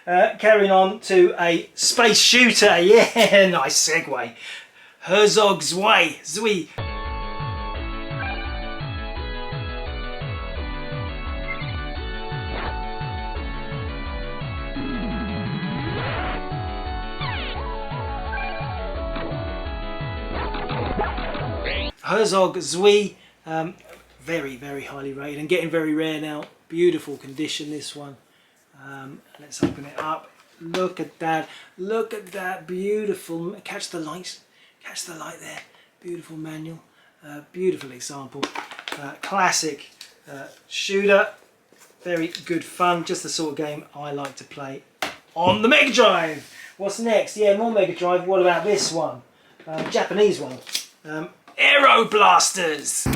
Carrying on to a space shooter. Yeah, nice segue. Herzog Zwei. Herzog Zwei, very, very highly rated and getting very rare now. Beautiful condition, this one. Let's open it up. Look at that. Look at that. Beautiful. Catch the light. Catch the light there. Beautiful manual. Beautiful example. Classic shooter. Very good fun. Just the sort of game I like to play on the Mega Drive. What's next? Yeah, more Mega Drive. What about this one? Japanese one. Aero Blasters.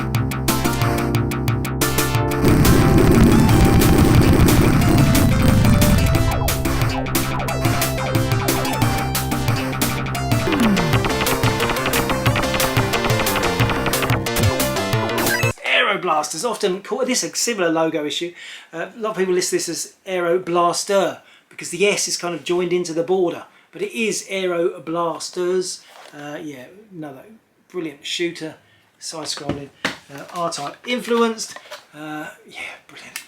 Aero Blasters, often called, this is a similar logo issue. A lot of people list this as Aero Blaster because the S is kind of joined into the border, but it is Aero Blasters. Yeah, another brilliant shooter, side-scrolling, R-Type influenced. Yeah, brilliant.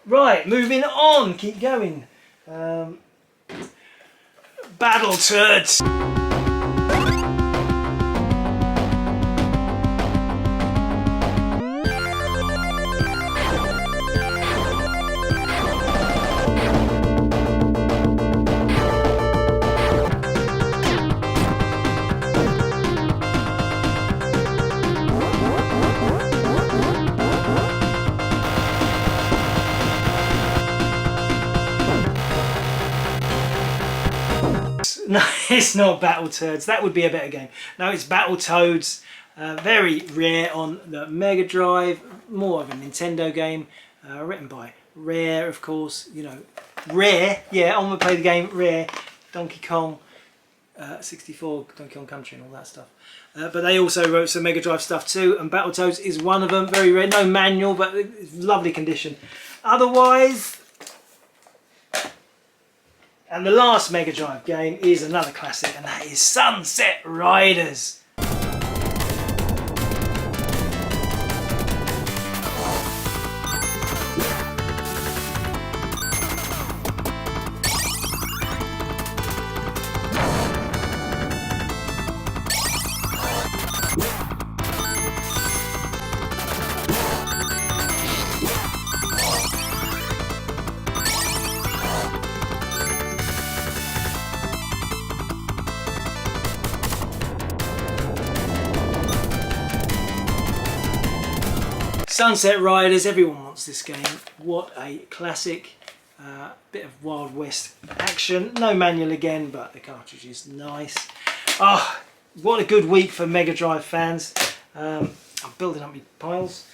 Right, moving on, keep going. Battletoads. No, it's not Battletoads. That would be a better game. No, it's Battletoads. Very rare on the Mega Drive. More of a Nintendo game. Written by Rare, of course. You know, Rare. Yeah, I'm going to play the game Rare. Donkey Kong 64, Donkey Kong Country and all that stuff. But they also wrote some Mega Drive stuff too. And Battletoads is one of them. Very rare. No manual, but it's lovely condition. Otherwise... And the last Mega Drive game is another classic, and that is Sunset Riders. Sunset Riders, everyone wants this game. What a classic. Bit of Wild West action. No manual again, but the cartridge is nice. Oh, what a good week for Mega Drive fans. I'm building up my piles.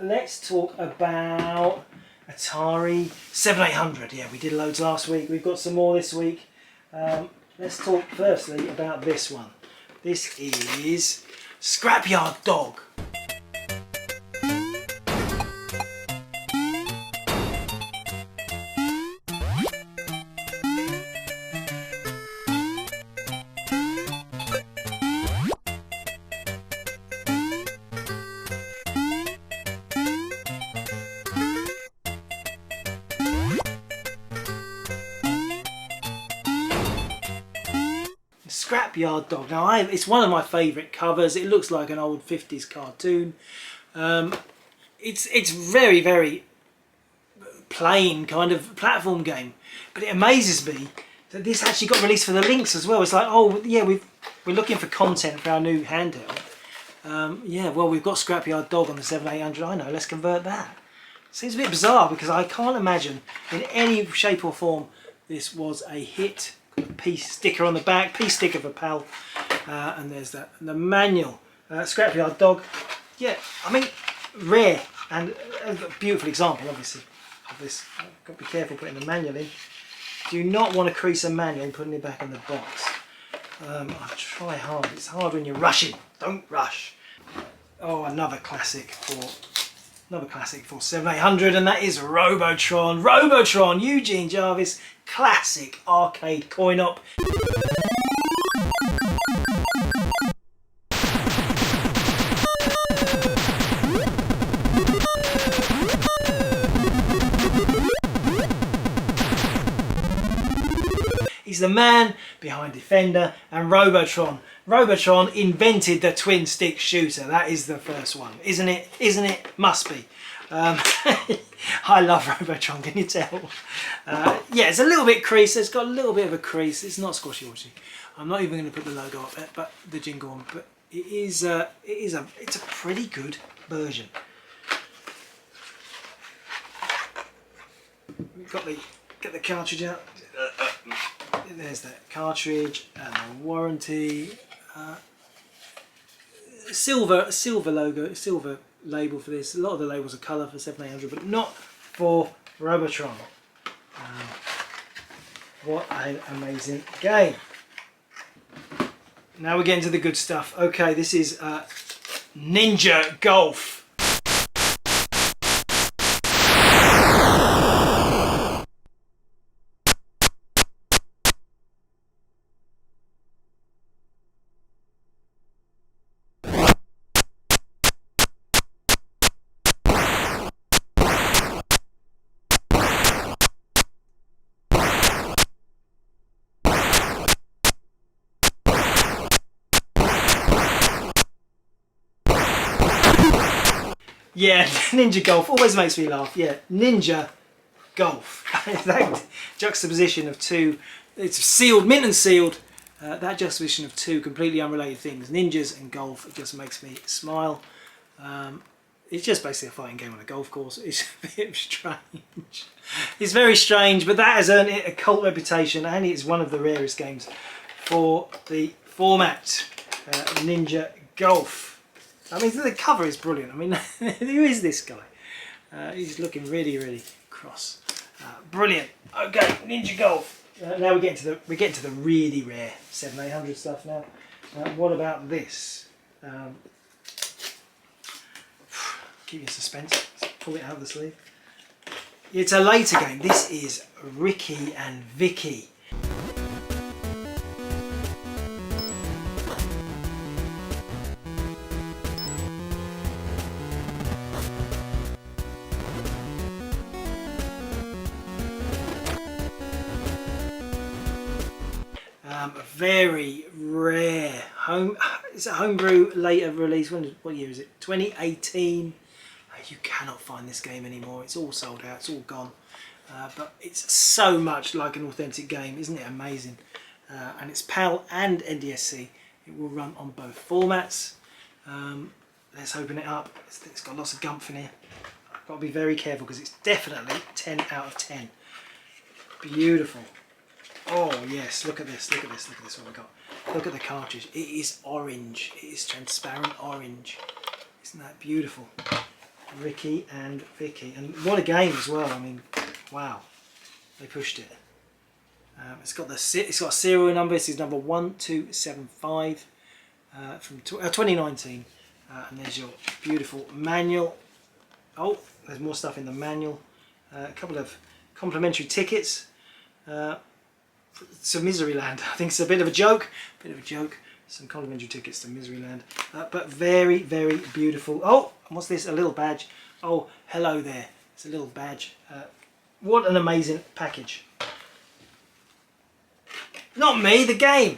Let's talk about Atari 7800. Yeah, we did loads last week. We've got some more this week. Let's talk firstly about this one. This is Scrapyard Dog. Scrapyard Dog. Now, it's one of my favourite covers. It looks like an old 50s cartoon. It's very, very plain kind of platform game, but it amazes me that this actually got released for the Lynx as well. It's like, oh yeah, we're looking for content for our new handheld. Yeah, well, we've got Scrapyard Dog on the 7800. I know, let's convert that. Seems a bit bizarre because I can't imagine in any shape or form this was a hit. Peace sticker on the back, peace sticker for PAL, and there's that. And the manual, Scrapyard Dog. Yeah, I mean, rare and a beautiful example, obviously, of this. I've got to be careful putting the manual in. Do not want to crease a manual and putting it back in the box. I'll try hard. It's hard when you're rushing. Don't rush. Oh, another classic for 7800, and that is Robotron. Robotron, Eugene Jarvis, classic arcade coin-op. He's the man behind Defender and Robotron. Robotron invented the twin stick shooter. That is the first one, isn't it? Isn't it? Must be. I love Robotron, can you tell? Yeah, it's a little bit creased. It's got a little bit of a crease. It's not squashy washy. I'm not even going to put the logo up there, but the jingle on. But it's a pretty good version. We've got the cartridge out. There's that cartridge and the warranty. Silver logo, silver label for this. A lot of the labels are colour for 7800, but not for Robotron. What an amazing game! Now we're getting to the good stuff. Okay, this is Ninja Golf. Yeah, Ninja Golf always makes me laugh. Yeah, Ninja Golf. That juxtaposition of two, it's sealed, mint and sealed. That juxtaposition of two completely unrelated things, ninjas and golf, it just makes me smile. It's just basically a fighting game on a golf course. It's a bit strange. It's very strange, but that has earned it a cult reputation, and it's one of the rarest games for the format. Ninja Golf. I mean, the cover is brilliant. I mean, who is this guy? He's looking really, really cross. Brilliant. Okay, Ninja Golf. Now we're getting to the really rare 7800 stuff now. What about this? Keep you in suspense. Let's pull it out of the sleeve. It's a later game. This is Ricky and Vicky. Very rare it's a homebrew later release. What year is it? 2018. You cannot find this game anymore. It's all sold out. It's all gone. But it's so much like an authentic game, isn't it amazing? And it's PAL and NDSC. It will run on both formats. Let's open it up. It's got lots of gumph in here. I've got to be very careful because it's definitely 10 out of 10. Beautiful. Oh yes, look at this, look at this, look at this, what we got. Look at the cartridge, it is orange, it is transparent orange. Isn't that beautiful? Ricky and Vicky, and what a game as well. I mean, wow, they pushed it. It's got a serial number. This is number 1275 from 2019, and there's your beautiful manual. Oh, there's more stuff in the manual. A couple of complimentary tickets. To Miseryland. I think it's a bit of a joke. Some complimentary tickets to Miseryland. But very, very beautiful. Oh, and what's this? A little badge. Oh, hello there. It's a little badge. What an amazing package. Not me, the game.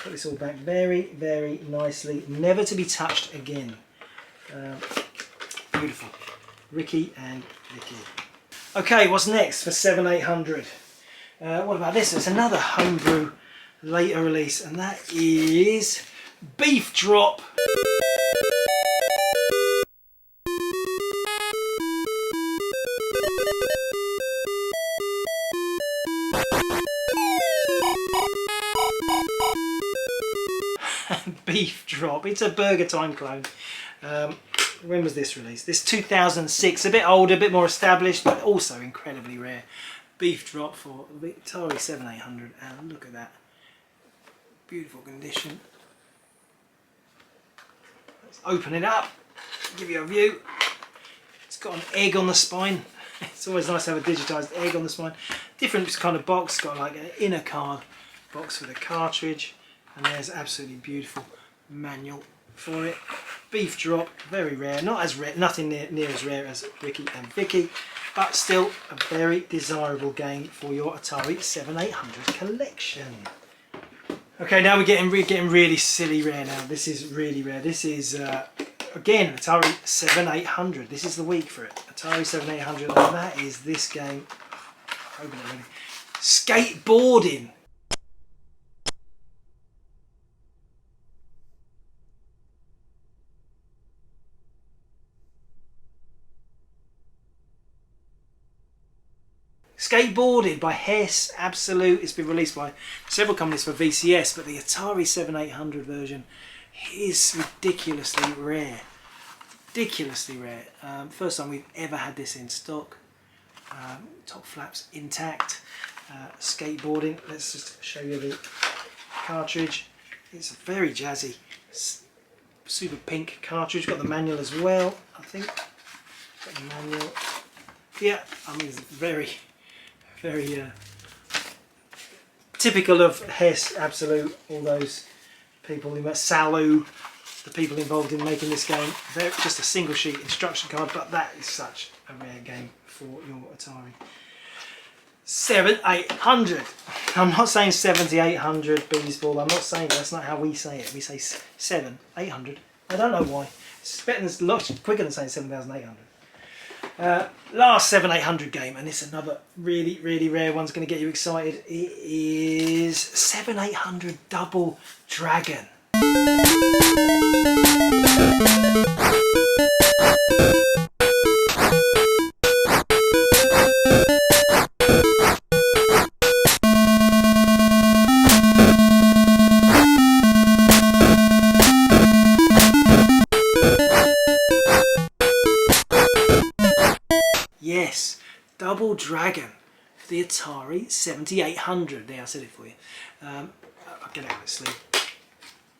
Put this all back very, very nicely. Never to be touched again. Beautiful. Ricky and Vicky. Okay, what's next for 7800? What about this? It's another homebrew later release, and that is Beef Drop. Beef Drop. It's a Burger Time clone. When was this released? This 2006, a bit older, a bit more established, but also incredibly rare. Beef drop for the Atari 7800, and look at that. Beautiful condition. Let's open it up, give you a view. It's got an egg on the spine. It's always nice to have a digitised egg on the spine. Different kind of box, got like an inner card box with a cartridge, and there's absolutely beautiful manual for it. Beef drop, very rare, not as rare, nothing near as rare as Ricky and Vicky, but still a very desirable game for your Atari 7800 collection. Okay, now we're getting really silly rare now. This is really rare. This is again Atari 7800. This is the week for it. Atari 7800, and that is this game. Open it really. Skateboarding. Skateboarding by Hess Absolute. It's been released by several companies for VCS, but the Atari 7800 version is ridiculously rare. Ridiculously rare. First time we've ever had this in stock. Top flaps intact. Skateboarding. Let's just show you the cartridge. It's a very jazzy, super pink cartridge. Got the manual as well, I think. Got the manual. Yeah, I mean it's very typical of Hess Absolute. All those people in Salu, the people involved in making this game. They're just a single sheet instruction card, but that is such a rare game for your Atari. 7800. I'm not saying 7800 Beesball. I'm not saying that's not how we say it. We say 7800. I don't know why. It's better than, a lot quicker than saying 7800. Last 7800 game, and it's another really rare one's going to get you excited. It is 7800 Double Dragon. Yes, Double Dragon, the Atari 7800. There, I said it for you. I'll get it out of its sleeve.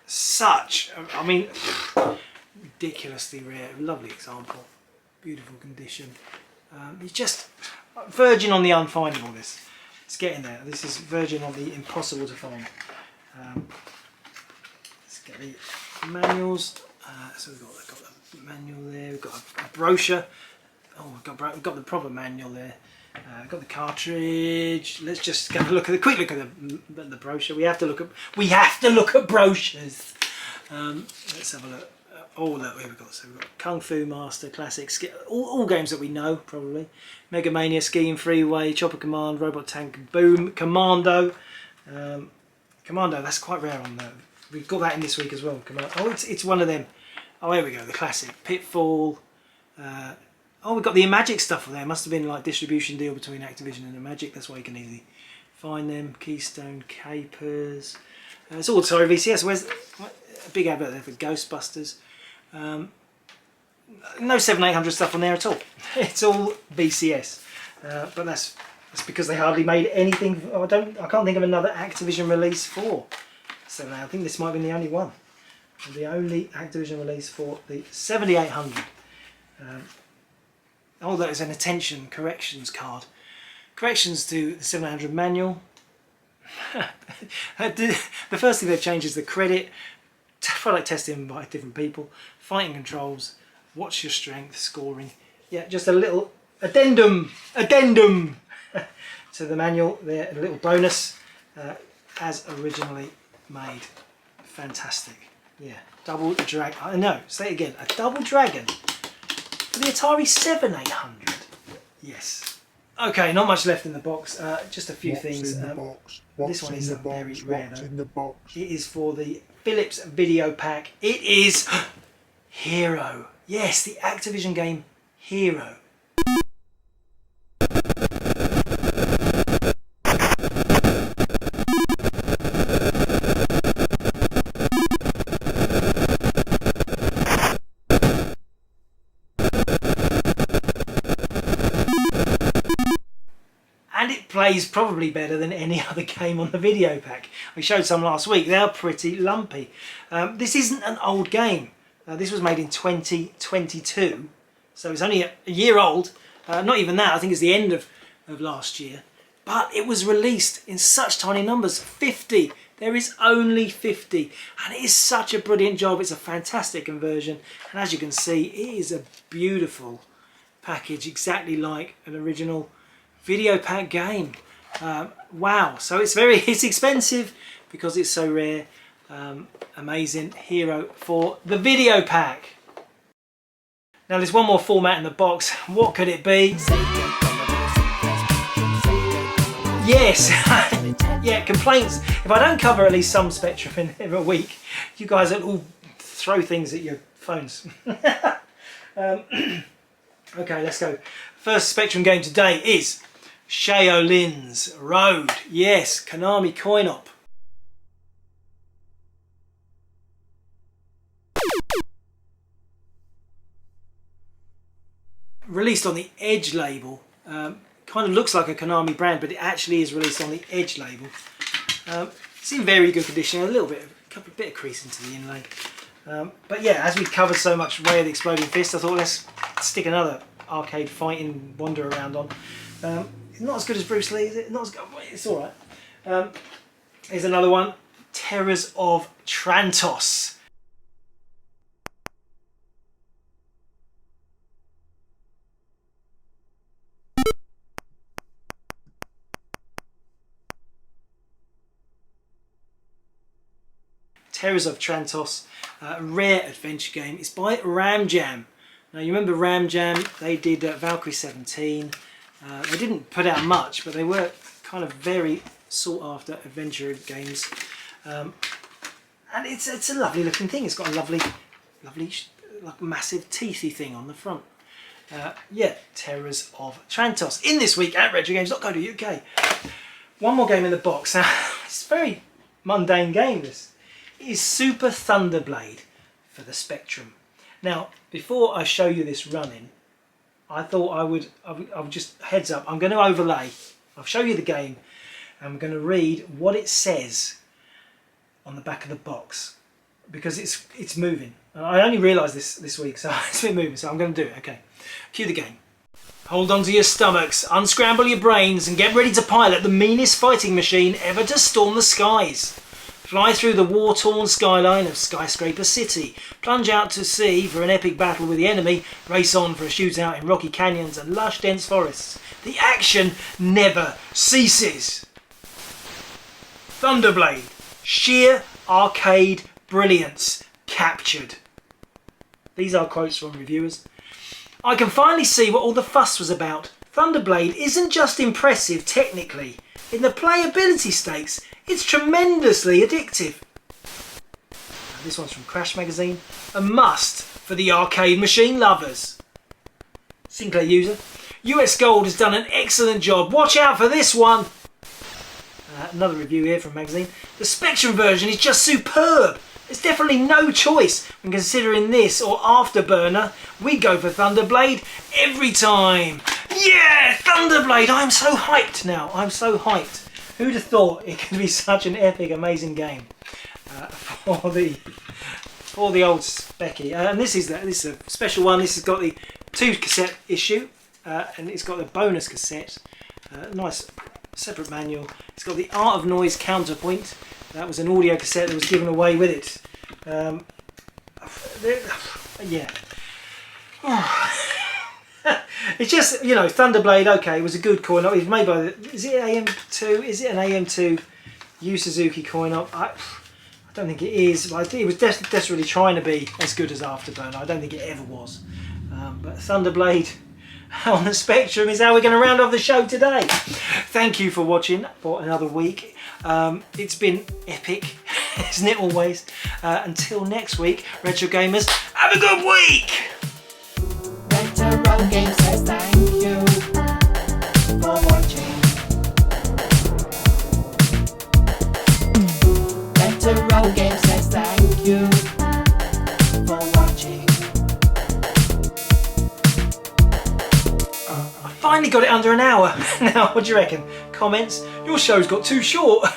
Such, I mean, ridiculously rare. Lovely example. Beautiful condition. It's just verging on the unfindable. This, it's getting there. This is verging on the impossible to find. Let's get the manuals. So we've got the manual there. We've got a brochure. Oh, we've got the proper manual there. Got the cartridge. Let's just have a look at quick look at the brochure. We have to look at brochures. Let's have a look. Oh, look, here we've got. So we've got Kung Fu Master, Classics, all games that we know probably. Mega Mania, Skiing Freeway, Chopper Command, Robot Tank, Boom, Commando. Commando, that's quite rare on there. We've got that in this week as well. Oh, it's one of them. Oh, here we go. The classic Pitfall. Oh, we've got the Imagic stuff there. Must have been like distribution deal between Activision and Imagic. That's why you can easily find them. Keystone Capers. It's all Atari VCS. Where's a big advert there for Ghostbusters? No 7800 stuff on there at all. It's all VCS. But that's because they hardly made anything. I can't think of another Activision release for 7800. I think this might have been the only one. The only Activision release for the 7800. Oh, that is an attention corrections card. Corrections to the 700 manual. The first thing they've changed is the credit, product testing by different people, fighting controls, watch your strength, scoring. Yeah, just a little addendum to the manual there, a little bonus as originally made. Fantastic. Yeah, Double Dragon. I know, say it again, a Double Dragon. For the Atari 7800. Yes. Okay, not much left in the box. Just a few things. This one is very rare though. It is for the Philips Video Pack. It is Hero. Yes, the Activision game Hero. plays probably better than any other game on the video pack. We showed some last week. They are pretty lumpy. This isn't an old game. This was made in 2022, so it's only a year old. Not even that, I think it's the end of last year. But it was released in such tiny numbers, 50. There is only 50, and it is such a brilliant job. It's a fantastic conversion, and as you can see, it is a beautiful package, exactly like an original video pack game. Wow, so it's expensive because it's so rare. Amazing hero for the video pack. Now there's one more format in the box. What could it be? Yes, yeah, complaints. If I don't cover at least some Spectrum in a week, you guys will all throw things at your phones. Okay, let's go. First Spectrum game today is Shaolin's Road. Yes, Konami coin-op. Released on the Edge label. Kind of looks like a Konami brand, but it actually is released on the Edge label. It's in very good condition. A bit of crease into the inlay. But yeah, as we covered so much Way of the Exploding Fist, I thought let's stick another arcade fighting wander around on. It's not as good as Bruce Lee, is it? Not as good. It's all right. Here's another one, Terrors of Trantos. Terrors of Trantos, a rare adventure game. It's by Ram Jam. Now you remember Ram Jam, they did Valkyrie 17. They didn't put out much, but they were kind of very sought after adventure games. And it's a lovely looking thing. It's got a lovely like massive teethy thing on the front. Yeah, Terrors of Trantos. In this week at retrogames.co.uk. One more game in the box. Now, it's a very mundane game, this. It is Super Thunderblade for the Spectrum. Now, before I show you this running, I thought I would just, heads up, I'm going to overlay. I'll show you the game, and I'm going to read what it says on the back of the box, because it's moving. And I only realised this week, so it's been moving, so I'm going to do it. Okay, cue the game. Hold on to your stomachs, unscramble your brains, and get ready to pilot the meanest fighting machine ever to storm the skies. Fly through the war-torn skyline of Skyscraper City, plunge out to sea for an epic battle with the enemy, race on for a shootout in rocky canyons and lush dense forests. The action never ceases. Thunderblade, sheer arcade brilliance captured. These are quotes from reviewers. I can finally see what all the fuss was about. Thunderblade isn't just impressive technically. In the playability stakes, it's tremendously addictive. This one's from Crash Magazine. A must for the arcade machine lovers. Sinclair user. US Gold has done an excellent job. Watch out for this one. Another review here from Magazine. The Spectrum version is just superb. There's definitely no choice when considering this or Afterburner. We go for Thunderblade every time. Yeah, Thunderblade! I'm so hyped now. I'm so hyped. Who'd have thought it could be such an epic, amazing game for the old Specky? And this is a special one. This has got the 2 cassette issue, and it's got the bonus cassette. Nice separate manual. It's got the Art of Noise Counterpoint. That was an audio cassette that was given away with it. Yeah. It's just, you know, Thunderblade, okay, it was a good coin-op. It was made by, is it AM2? Is it an AM2 Yu Suzuki coin-op? I don't think it is. But it was desperately trying to be as good as Afterburner. I don't think it ever was. But Thunderblade on the Spectrum is how we're going to round off the show today. Thank you for watching for another week. It's been epic, isn't it always? Until next week, Retro Gamers, have a good week! Retrogames says thank you for watching. Retrogames says thank you for watching. I finally got it under an hour. Now, what do you reckon? Comments? Your show's got too short.